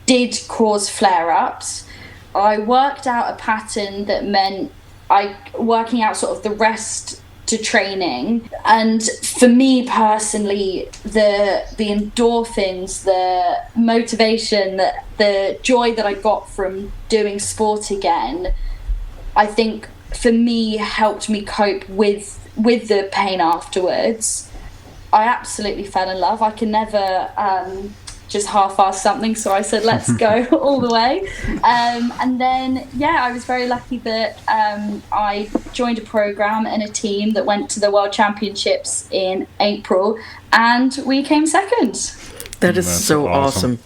did cause flare-ups. I worked out a pattern that meant working out sort of the rest to training, and for me personally, the endorphins, the motivation, the joy that I got from doing sport again, I think for me helped me cope with the pain afterwards. I absolutely fell in love. I can never just half-ass something, so I said, let's go all the way. And then, I was very lucky that I joined a program and a team that went to the World Championships in April, and we came second. That is so awesome.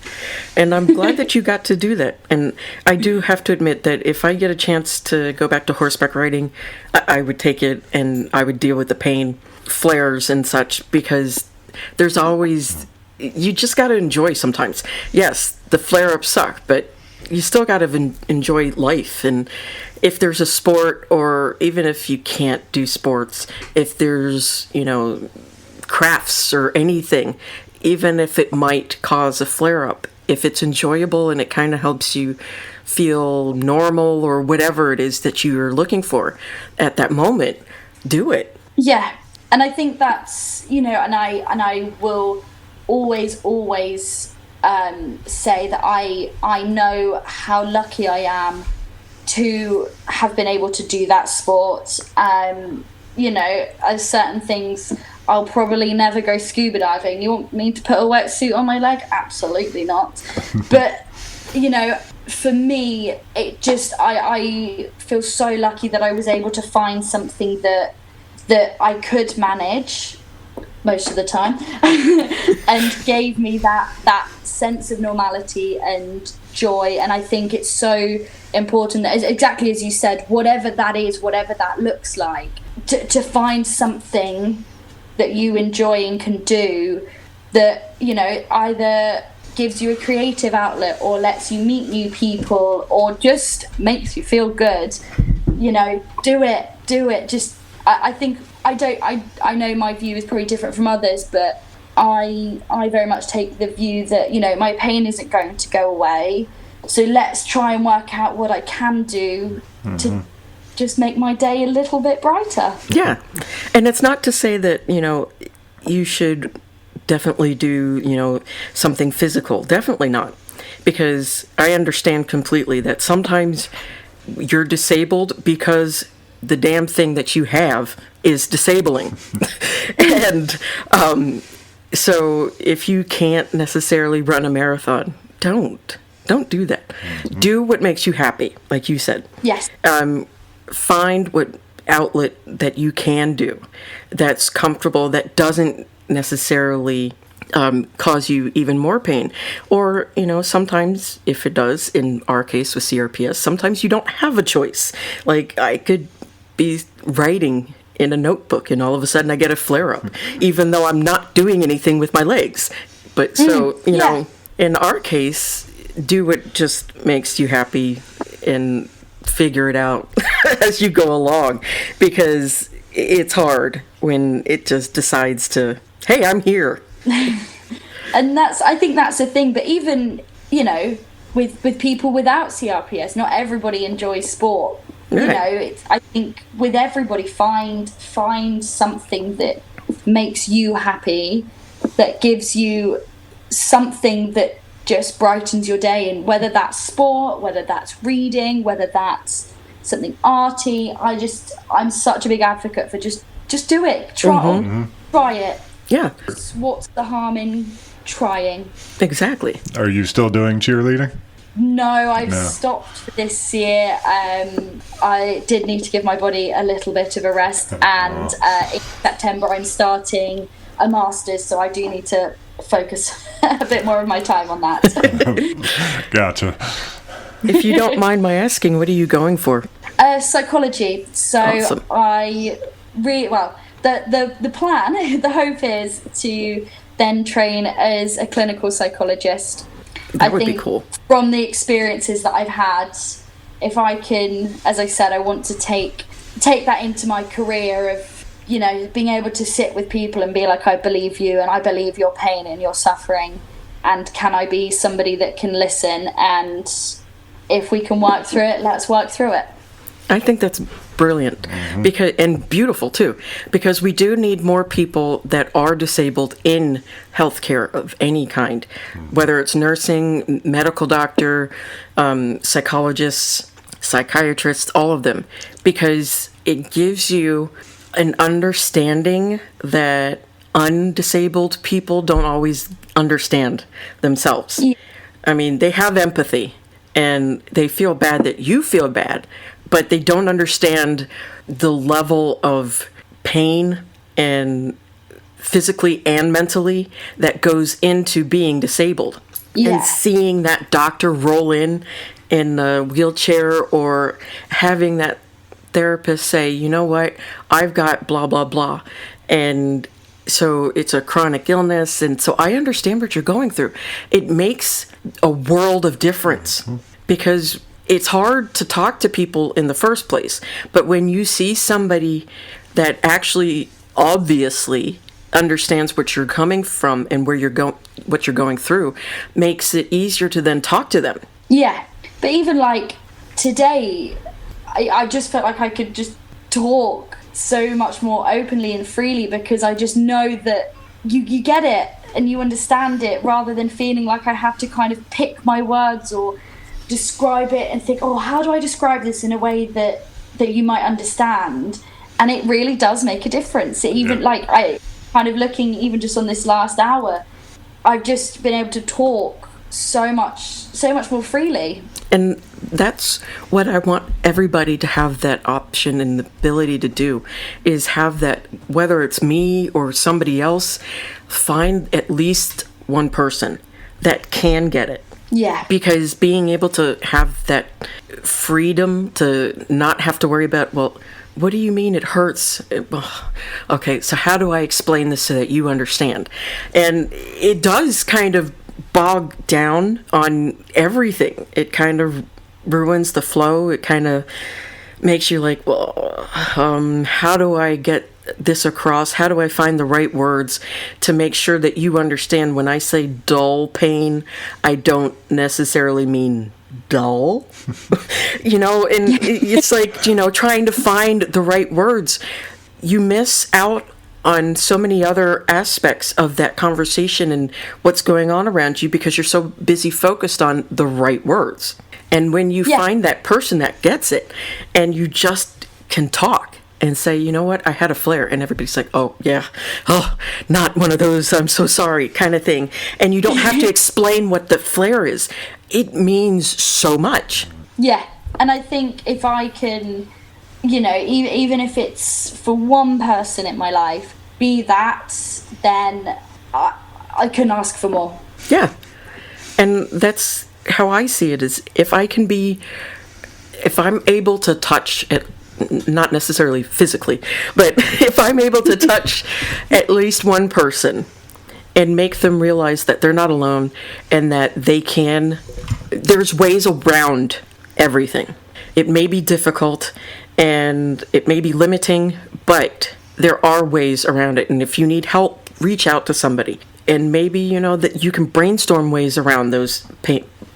And I'm glad that you got to do that. And I do have to admit that if I get a chance to go back to horseback riding, I would take it, and I would deal with the pain, flares and such, because there's always... You just got to enjoy sometimes. Yes, the flare-ups suck, but you still got to enjoy life. And if there's a sport, or even if you can't do sports, if there's, you know, crafts or anything, even if it might cause a flare-up, if it's enjoyable and it kind of helps you feel normal or whatever it is that you're looking for at that moment, do it. Yeah. And I think that's, and I will always say that I know how lucky I am to have been able to do that sport. As certain things, I'll probably never go scuba diving. You want me to put a wetsuit on my leg? Absolutely not. But, for me, it just, I feel so lucky that I was able to find something that I could manage most of the time and gave me that sense of normality and joy. And I think it's so important that, exactly as you said, whatever that is, whatever that looks like, to find something that you enjoy and can do that, either gives you a creative outlet or lets you meet new people or just makes you feel good. Do it. Just, I think, I know my view is probably different from others, but I very much take the view that, my pain isn't going to go away. So let's try and work out what I can do to just make my day a little bit brighter. Yeah. And it's not to say that, you should definitely do, something physical. Definitely not. Because I understand completely that sometimes you're disabled because the damn thing that you have is disabling. And so if you can't necessarily run a marathon, don't do that. Mm-hmm. Do what makes you happy, like you said. Yes. Find what outlet that you can do that's comfortable, that doesn't necessarily cause you even more pain. Or, sometimes, if it does, in our case with CRPS, sometimes you don't have a choice. Like, I could be writing in a notebook and all of a sudden I get a flare-up, even though I'm not doing anything with my legs. But so, in our case, do what just makes you happy and figure it out as you go along, because it's hard when it just decides to, hey, I'm here. And I think that's the thing. But even, with people without CRPS, not everybody enjoys sport. Right. I think with everybody, find something that makes you happy, that gives you something that just brightens your day. And whether that's sport, whether that's reading, whether that's something arty, I'm such a big advocate for just do it. Try it. Yeah. What's the harm in trying? Exactly. Are you still doing cheerleading? No, I've stopped for this year. I did need to give my body a little bit of a rest, and in September I'm starting a master's, so I do need to focus a bit more of my time on that. Gotcha. If you don't mind my asking, what are you going for? Psychology. So awesome. The plan, the hope is to then train as a clinical psychologist. That would be cool. From the experiences that I've had, if I can, as I said, I want to take that into my career of, being able to sit with people and be like, I believe you and I believe your pain and your suffering, and can I be somebody that can listen, and if we can work through it, let's work through it. I think that's brilliant, and beautiful too, because we do need more people that are disabled in healthcare of any kind, whether it's nursing, medical doctor, psychologists, psychiatrists, all of them, because it gives you an understanding that undisabled people don't always understand themselves. Yeah. I mean, they have empathy and they feel bad that you feel bad, but they don't understand the level of pain and physically and mentally that goes into being disabled. Yeah. And seeing that doctor roll in a wheelchair, or having that therapist say, you know what, I've got blah, blah, blah. And so it's a chronic illness. And so I understand what you're going through. It makes a world of difference, because it's hard to talk to people in the first place. But when you see somebody that actually obviously understands what you're coming from and where you're what you're going through makes it easier to then talk to them. Yeah. But even like today, I just felt like I could just talk so much more openly and freely, because I just know that you get it and you understand it, rather than feeling like I have to kind of pick my words or describe it and think, oh, how do I describe this in a way that you might understand? And it really does make a difference. Even like I kind of looking even just on this last hour, I've just been able to talk so much more freely. And that's what I want everybody to have, that option and the ability to do, is have that, whether it's me or somebody else, find at least one person that can get it. Yeah. Because being able to have that freedom to not have to worry about, well, what do you mean it hurts? Okay, so how do I explain this so that you understand? And it does kind of bog down on everything. It kind of ruins the flow. It kind of makes you like, well, how do I get this across? How do I find the right words to make sure that you understand when I say dull pain, I don't necessarily mean dull? And it's like, trying to find the right words. You miss out on so many other aspects of that conversation and what's going on around you because you're so busy focused on the right words. And when you find that person that gets it and you just can talk and say, you know what, I had a flare, and everybody's like, oh, yeah, oh, not one of those, I'm so sorry, kind of thing. And you don't have to explain what the flare is. It means so much. Yeah, and I think if I can, even if it's for one person in my life, be that, then I can ask for more. Yeah, and that's how I see it, is if I'm able to touch it, not necessarily physically, but if I'm able to touch at least one person and make them realize that they're not alone and that there's ways around everything. It may be difficult and it may be limiting, but there are ways around it. And if you need help, reach out to somebody. And maybe, that you can brainstorm ways around those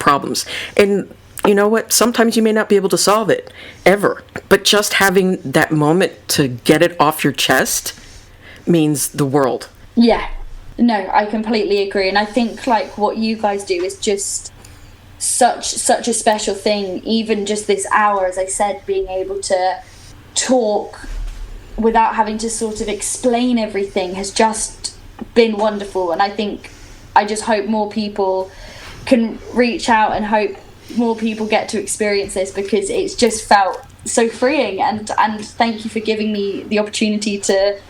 problems. And you know what? Sometimes you may not be able to solve it ever, but just having that moment to get it off your chest means the world. Yeah, no, I completely agree. And I think like what you guys do is just such a special thing. Even just this hour, as I said, being able to talk without having to sort of explain everything has just been wonderful. And I just hope more people can reach out and hope more people get to experience this, because it's just felt so freeing. And thank you for giving me the opportunity to,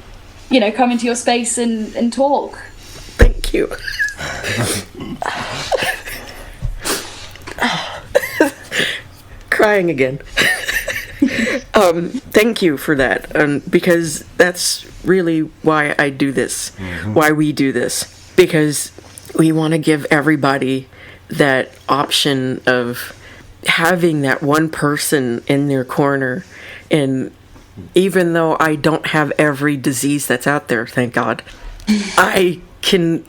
come into your space and talk. Thank you. Crying again. Thank you for that, because that's really why I do this, why we do this, because we want to give everybody that option of having that one person in their corner. And even though I don't have every disease that's out there, thank God, I can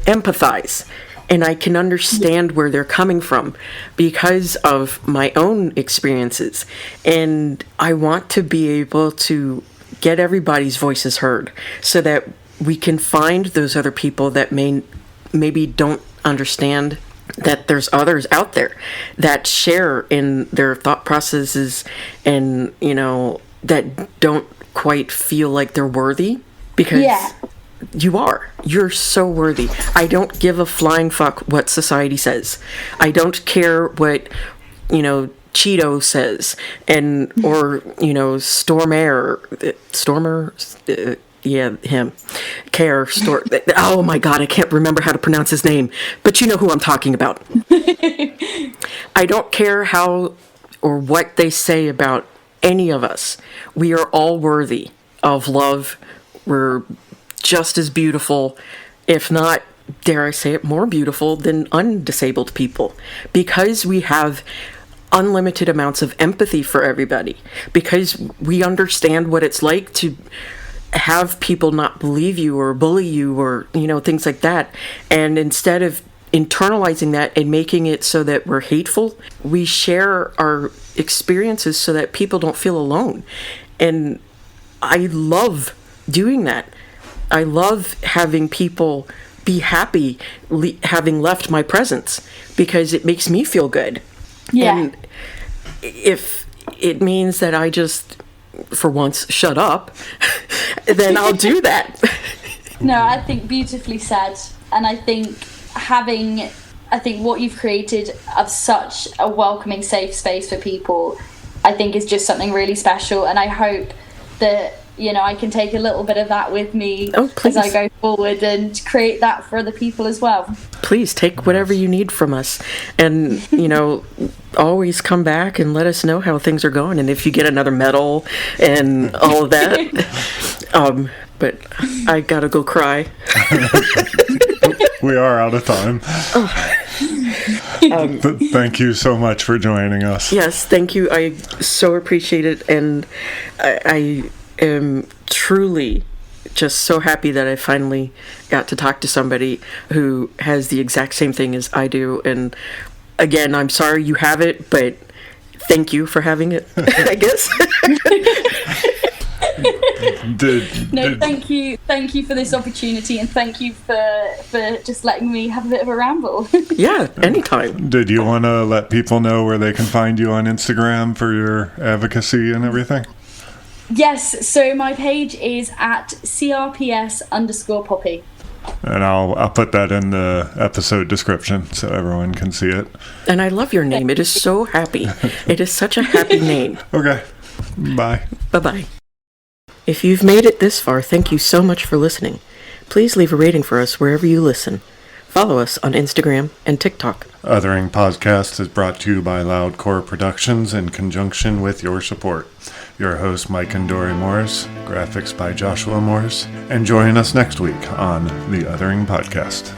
empathize and I can understand where they're coming from because of my own experiences. And I want to be able to get everybody's voices heard so that we can find those other people that maybe don't understand that there's others out there that share in their thought processes and, that don't quite feel like they're worthy, because you're so worthy. I don't give a flying fuck what society says. I don't care what, Cheeto says or Stormer, yeah, him. Oh my God, I can't remember how to pronounce his name, but you know who I'm talking about. I don't care how or what they say about any of us. We are all worthy of love. We're just as beautiful, if not, dare I say it, more beautiful than undisabled people, because we have unlimited amounts of empathy for everybody, because we understand what it's like to have people not believe you or bully you or, things like that. And instead of internalizing that and making it so that we're hateful, we share our experiences so that people don't feel alone. And I love doing that. I love having people be happy having left my presence, because it makes me feel good. Yeah. And if it means that I just, for once, shut up, then I'll do that. No, I think beautifully said. And I think what you've created of such a welcoming, safe space for people, I think is just something really special. And I hope that, I can take a little bit of that with me as I go forward and create that for other people as well. Please take whatever you need from us. And, always come back and let us know how things are going. And if you get another medal and all of that. But I gotta go cry. We are out of time. Thank you so much for joining us. Yes, thank you. I so appreciate it. And I am truly just so happy that I finally got to talk to somebody who has the exact same thing as I do. And again, I'm sorry you have it, but thank you for having it, I guess. Thank you for this opportunity, and thank you for just letting me have a bit of a ramble. Yeah, anytime. Did you want to let people know where they can find you on Instagram for your advocacy and everything? Yes, so my page is at CRPS_Poppy. And I'll put that in the episode description so everyone can see it. And I love your name. It is so happy. It is such a happy name. Okay. Bye. Bye-bye. If you've made it this far, thank you so much for listening. Please leave a rating for us wherever you listen. Follow us on Instagram and TikTok. Othering Podcast is brought to you by Loudcore Productions in conjunction with your support. Your host, Mike and Dory Morris, graphics by Joshua Morris, and join us next week on the Othering Podcast.